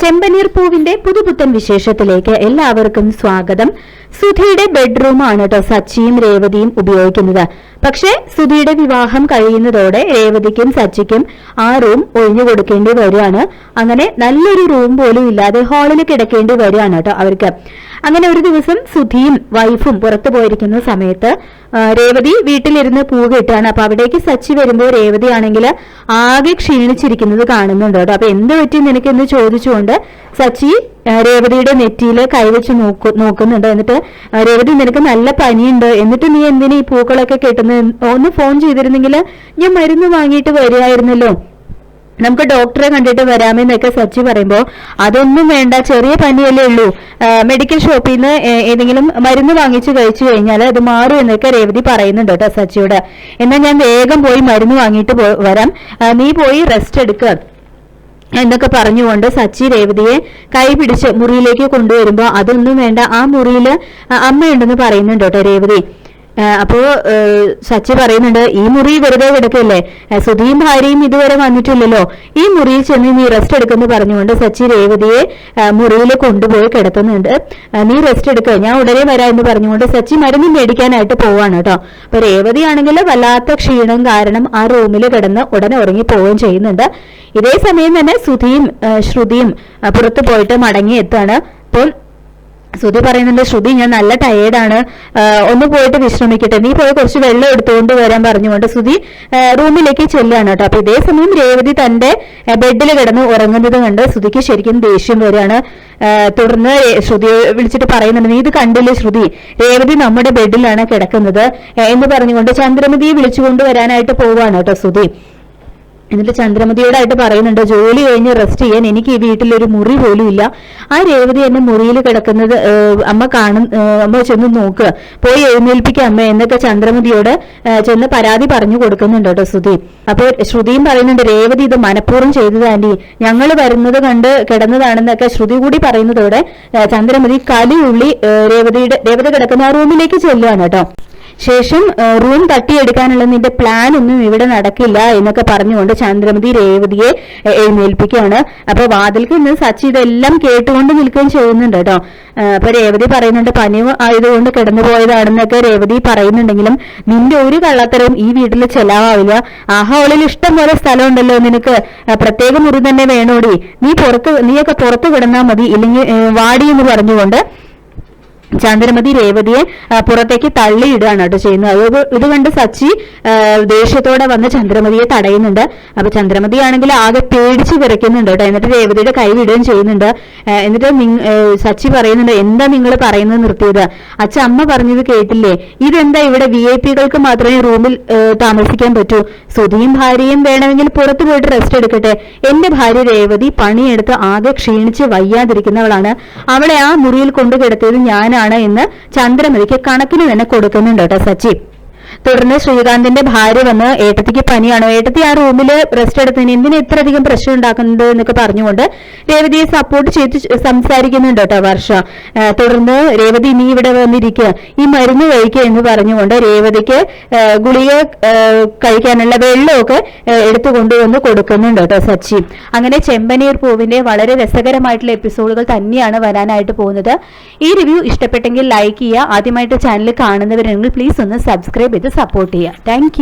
ചെമ്പനീർ പൂവിന്റെ പുതുപുത്തൻ വിശേഷത്തിലേക്ക് എല്ലാവർക്കും സ്വാഗതം. സുധിയുടെ ബെഡ്റൂമാണ് കേട്ടോ സച്ചിയും രേവതിയും ഉപയോഗിക്കുന്നത്. പക്ഷെ സുധിയുടെ വിവാഹം കഴിയുന്നതോടെ രേവതിക്കും സച്ചിക്കും ആ റൂം ഒഴിഞ്ഞു കൊടുക്കേണ്ടി വരികയാണ്. അങ്ങനെ നല്ലൊരു റൂം പോലും ഇല്ലാതെ ഹാളിൽ കിടക്കേണ്ടി വരികയാണ് കേട്ടോ അവർക്ക്. അങ്ങനെ ഒരു ദിവസം സുധിയും വൈഫും പുറത്തു പോയിരിക്കുന്ന സമയത്ത് രേവതി വീട്ടിലിരുന്ന് പൂ കെട്ടാണ്. അപ്പൊ അവിടേക്ക് സച്ചി വരുമ്പോൾ രേവതി ആണെങ്കിൽ ആകെ ക്ഷീണിച്ചിരിക്കുന്നത് കാണുന്നുണ്ട് കേട്ടോ. അപ്പൊ എന്ത് പറ്റി നിനക്കെന്ന് ചോദിച്ചുകൊണ്ട് സച്ചി രേവതിയുടെ നെറ്റിയിൽ കൈവച്ച് നോക്കുന്നുണ്ട്. എന്നിട്ട് രേവതി, നിനക്ക് നല്ല പനിയുണ്ട്, എന്നിട്ട് നീ എന്തിനാ ഈ പൂക്കളൊക്കെ കെട്ടുന്നത്? ഒന്ന് ഫോൺ ചെയ്തിരുന്നെങ്കിൽ ഞാൻ മരുന്ന് വാങ്ങിയിട്ട് വരികയായിരുന്നല്ലോ, നമുക്ക് ഡോക്ടറെ കണ്ടിട്ട് വരാമെന്നൊക്കെ സച്ചി പറയുമ്പോ അതൊന്നും വേണ്ട, ചെറിയ പനിയല്ലേ ഉള്ളൂ, മെഡിക്കൽ ഷോപ്പിൽ നിന്ന് ഏതെങ്കിലും മരുന്ന് വാങ്ങിച്ചു കഴിച്ചു കഴിഞ്ഞാൽ അത് മാറും എന്നൊക്കെ രേവതി പറയുന്നുണ്ട് കേട്ടോ സച്ചിയോട്. എന്നാൽ ഞാൻ വേഗം പോയി മരുന്ന് വാങ്ങിയിട്ട് വരാം, നീ പോയി റെസ്റ്റ് എടുക്കുക എന്നൊക്കെ പറഞ്ഞുകൊണ്ട് സച്ചി രേവതിയെ കൈ പിടിച്ച് മുറിയിലേക്ക് കൊണ്ടുവരുമ്പോ അതൊന്നും വേണ്ട, ആ മുറിയിൽ അമ്മയുണ്ടെന്ന് പറയുന്നുണ്ട് കേട്ടോ രേവതി. അപ്പോ സച്ചി പറയുന്നുണ്ട്, ഈ മുറി വെറുതെ കിടക്കല്ലേ, സുധിയും ഭാര്യയും ഇതുവരെ വന്നിട്ടില്ലല്ലോ, ഈ മുറിയിൽ ചെന്ന് നീ റെസ്റ്റ് എടുക്കുമെന്ന് പറഞ്ഞുകൊണ്ട് സച്ചി രേവതിയെ മുറിയിൽ കൊണ്ടുപോയി കിടത്തുന്നുണ്ട്. നീ റെസ്റ്റ് എടുക്കുക, ഞാൻ ഉടനെ വരാം എന്ന് പറഞ്ഞുകൊണ്ട് സച്ചി മരുന്ന് മേടിക്കാനായിട്ട് പോവാണ് കേട്ടോ. അപ്പൊ രേവതി ആണെങ്കിൽ വല്ലാത്ത ക്ഷീണം കാരണം ആ റൂമിൽ കിടന്ന് ഉടനെ ഉറങ്ങി പോവുകയും ചെയ്യുന്നുണ്ട്. ഇതേ സമയം തന്നെ സുധിയും ശ്രുതിയും പുറത്തു പോയിട്ട് മടങ്ങി എത്താണ്. അപ്പോൾ സുധി പറയുന്നുണ്ട്, ശ്രുതി ഞാൻ നല്ല ടയേർഡാണ്, ഒന്ന് പോയിട്ട് വിശ്രമിക്കട്ടെ, നീ പോയി കുറച്ച് വെള്ളം എടുത്തുകൊണ്ട് വരാൻ പറഞ്ഞുകൊണ്ട് സുധി റൂമിലേക്ക് ചെല്ലുകയാണ് കേട്ടോ. അപ്പൊ ഇതേ സമയം രേവതി തന്റെ ബെഡിൽ കിടന്ന് ഉറങ്ങുന്നത് കണ്ട് സുധിക്ക് ശരിക്കും ദേഷ്യം വരികയാണ്. തുടർന്ന് ശ്രുതിയെ വിളിച്ചിട്ട് പറയുന്നുണ്ട്, നീ ഇത് കണ്ടില്ലേ ശ്രുതി, രേവതി നമ്മുടെ ബെഡിലാണ് കിടക്കുന്നത് എന്ന് പറഞ്ഞുകൊണ്ട് ചന്ദ്രമതിയെ വിളിച്ചുകൊണ്ട് വരാനായിട്ട് പോവാണ് കേട്ടോ സുധി. എന്നിട്ട് ചന്ദ്രമതിയോടായിട്ട് പറയുന്നുണ്ട്, ജോലി കഴിഞ്ഞ് റെസ്റ്റ് ചെയ്യാൻ എനിക്ക് ഈ വീട്ടിലൊരു മുറി പോലും ഇല്ല, ആ രേവതി എന്നെ മുറിയിൽ കിടക്കുന്നത് അമ്മ ചെന്ന് നോക്കുക, പോയി എഴുന്നേൽപ്പിക്കുക അമ്മ എന്നൊക്കെ ചന്ദ്രമതിയോട് ചെന്ന് പരാതി പറഞ്ഞു കൊടുക്കുന്നുണ്ട് കേട്ടോ ശ്രുതി. അപ്പൊ ശ്രുതിയും പറയുന്നുണ്ട്, രേവതി ഇത് മനഃപൂർവ്വം ചെയ്തത് ആന്റി, ഞങ്ങൾ വരുന്നത് കണ്ട് കിടന്നതാണെന്നൊക്കെ ശ്രുതി കൂടി പറയുന്നതോടെ ചന്ദ്രമതി കലിയുള്ളി രേവതി കിടക്കുന്ന ആ റൂമിലേക്ക് ചെല്ലുകയാണ് കേട്ടോ. ശേഷം റൂം തട്ടിയെടുക്കാനുള്ള നിന്റെ പ്ലാൻ ഒന്നും ഇവിടെ നടക്കില്ല എന്നൊക്കെ പറഞ്ഞുകൊണ്ട് ചന്ദ്രമതി രേവതിയെ എഴുന്നേൽപ്പിക്കുകയാണ്. അപ്പൊ വാതിൽക്ക് നിന്ന് സച്ചി ഇതെല്ലാം കേട്ടുകൊണ്ട് നിൽക്കുകയും ചെയ്യുന്നുണ്ട് കേട്ടോ. അപ്പൊ രേവതി പറയുന്നുണ്ട്, പനി ആയതുകൊണ്ട് കിടന്നുപോയതാണെന്നൊക്കെ രേവതി പറയുന്നുണ്ടെങ്കിലും നിന്റെ ഒരു കള്ളത്തരവും ഈ വീട്ടിൽ ചെലവാവില്ല, ആ ഹാളിൽ ഇഷ്ടം പോലെ സ്ഥലം ഉണ്ടല്ലോ, നിനക്ക് പ്രത്യേക മുറി തന്നെ വേണോടി, നീയൊക്കെ പുറത്തു കിടന്നാൽ മതി, ഇല്ലെങ്കിൽ വാടി എന്ന് പറഞ്ഞുകൊണ്ട് ചന്ദ്രമതി രേവതിയെ പുറത്തേക്ക് തള്ളിയിടുകയാണ് കേട്ടോ ചെയ്യുന്നത്. ഇത് കണ്ട് സച്ചി ദേഷ്യത്തോടെ വന്ന് ചന്ദ്രമതിയെ തടയുന്നുണ്ട്. അപ്പൊ ചന്ദ്രമതി ആണെങ്കിൽ ആകെ പേടിച്ച് വിറയ്ക്കുന്നുണ്ട് കേട്ടോ. എന്നിട്ട് രേവതിയുടെ കൈ വിടുകയും ചെയ്യുന്നുണ്ട്. എന്നിട്ട് സച്ചി പറയുന്നുണ്ട്, എന്താ നിങ്ങൾ പറയുന്നത് നിർത്തിയത്, അമ്മ പറഞ്ഞത് കേട്ടില്ലേ, ഇതെന്താ ഇവിടെ VIP കൾക്ക് മാത്രമേ റൂമിൽ താമസിക്കാൻ പറ്റൂ, സുധിയും ഭാര്യയും വേണമെങ്കിൽ പുറത്തു പോയിട്ട് റെസ്റ്റ് എടുക്കട്ടെ, എന്റെ ഭാര്യ രേവതി പണിയെടുത്ത് ആകെ ക്ഷീണിച്ച് വയ്യാതിരിക്കുന്നവളാണ്, അവളെ ആ മുറിയിൽ കൊണ്ടു കിടത്തിയത് ഞാനാണ് എന്ന് ചന്ദ്രമതിക്ക് കണക്കിന് തന്നെ കൊടുക്കുന്നുണ്ട് കേട്ടോ സച്ചി. തുടർന്ന് ശ്രീകാന്തിന്റെ ഭാര്യ വന്ന്, ഏട്ടത്തിക്ക് പനിയാണോ, ഏട്ടത്തി ആ റൂമിൽ റെസ്റ്റ് എടുത്തതിന് എന്തിനാ ഇത്ര അധികം പ്രശ്നം ഉണ്ടാക്കുന്നത് എന്നൊക്കെ പറഞ്ഞുകൊണ്ട് രേവതിയെ സപ്പോർട്ട് ചെയ്ത് സംസാരിക്കുന്നുണ്ട് കേട്ടോ വർഷ. തുടർന്ന് രേവതി, നീ ഇവിടെ വന്നിരിക്കുക, ഈ മരുന്ന് കഴിക്കുക എന്ന് പറഞ്ഞുകൊണ്ട് രേവതിക്ക് ഗുളിക കഴിക്കാനുള്ള വെള്ളമൊക്കെ എടുത്തു കൊണ്ടുവന്ന് കൊടുക്കുന്നുണ്ട് കേട്ടോ സച്ചി. അങ്ങനെ ചെമ്പനീർ പൂവിന്റെ വളരെ രസകരമായിട്ടുള്ള എപ്പിസോഡുകൾ തന്നെയാണ് വരാനായിട്ട് പോകുന്നത്. ഈ റിവ്യൂ ഇഷ്ടപ്പെട്ടെങ്കിൽ ലൈക്ക് ചെയ്യുക, ആദ്യമായിട്ട് ചാനൽ കാണുന്നവരെങ്കിൽ പ്ലീസ് ഒന്ന് സബ്സ്ക്രൈബ് ചെയ്ത് സപ്പോർട്ട് ചെയ്യുക. താങ്ക്